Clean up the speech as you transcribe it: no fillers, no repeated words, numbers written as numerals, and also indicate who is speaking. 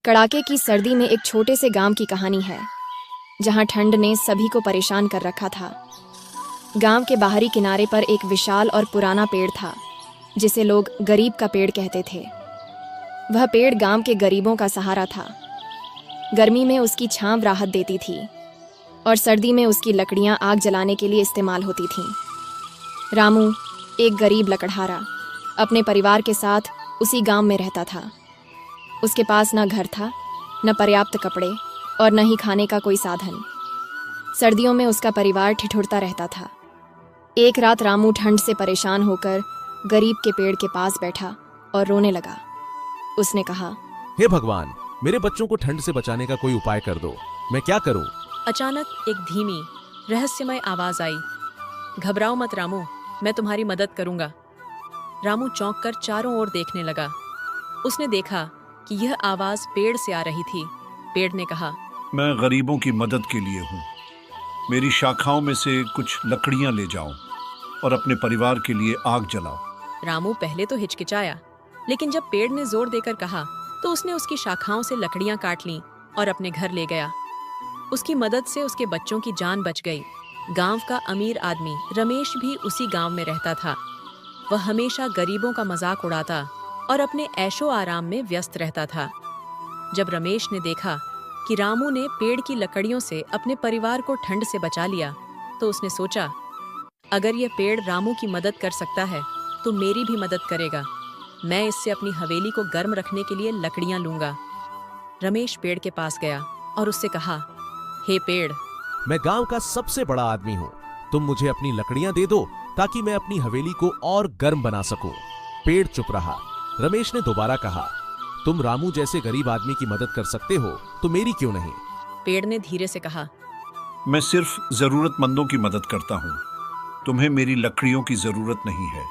Speaker 1: कड़ाके की सर्दी में एक छोटे से गांव की कहानी है जहां ठंड ने सभी को परेशान कर रखा था। गांव के बाहरी किनारे पर एक विशाल और पुराना पेड़ था जिसे लोग गरीब का पेड़ कहते थे। वह पेड़ गांव के गरीबों का सहारा था। गर्मी में उसकी छांव राहत देती थी और सर्दी में उसकी लकड़ियां आग जलाने के लिए इस्तेमाल होती थीं। रामू, एक गरीब लकड़हारा, अपने परिवार के साथ उसी गांव में रहता था। उसके पास न घर था, न पर्याप्त कपड़े और न ही खाने का कोई साधन। सर्दियों में उसका परिवार ठिठुरता रहता था। एक रात रामू ठंड से परेशान होकर गरीब के पेड़ के पास बैठा और रोने लगा। उसने कहा,
Speaker 2: हे भगवान, मेरे बच्चों को ठंड से बचाने का कोई उपाय कर दो। मैं क्या करूं?
Speaker 3: अचानक एक धीमी, रहस्यमय आवाज आई। घबराओ मत रामू, मैं तुम्हारी मदद करूंगा। रामू चौंक कर चारों ओर देखने लगा। उसने देखा कि यह आवाज पेड़ से आ रही थी। पेड़ ने कहा,
Speaker 4: मैं गरीबों की मदद के लिए हूँ। मेरी शाखाओं में से कुछ लकड़ियां ले जाओ और अपने परिवार के लिए आग जलाओ।
Speaker 3: रामू पहले तो हिचकिचाया, लेकिन जब पेड़ ने जोर देकर कहा तो उसने उसकी शाखाओं से लकड़ियां काट लीं और अपने घर ले गया। उसकी मदद से उसके बच्चों की जान बच गई। गांव का अमीर आदमी रमेश भी उसी गांव में रहता था। वह हमेशा गरीबों का मजाक उड़ाता और अपने ऐशो आराम में व्यस्त रहता था। जब रमेश ने देखा कि रामू ने पेड़ की लकड़ियों से अपने परिवार को ठंड से बचा लिया, तो उसने सोचा, अगर यह पेड़ रामू की मदद कर सकता है तो मेरी भी मदद करेगा। मैं इससे अपनी हवेली को गर्म रखने के लिए लकड़ियां लूंगा। रमेश पेड़ के पास गया और उससे कहा, हे पेड़,
Speaker 2: मैं गांव का सबसे बड़ा आदमी हूं। तुम मुझे अपनी लकड़ियां दे दो ताकि मैं अपनी हवेली को और गर्म बना सकूं। पेड़ चुप रहा। रमेश ने दोबारा कहा, तुम रामू जैसे गरीब आदमी की मदद कर सकते हो तो मेरी क्यों नहीं?
Speaker 3: पेड़ ने धीरे से कहा,
Speaker 4: मैं सिर्फ जरूरतमंदों की मदद करता हूँ। तुम्हें मेरी लकड़ियों की जरूरत नहीं है।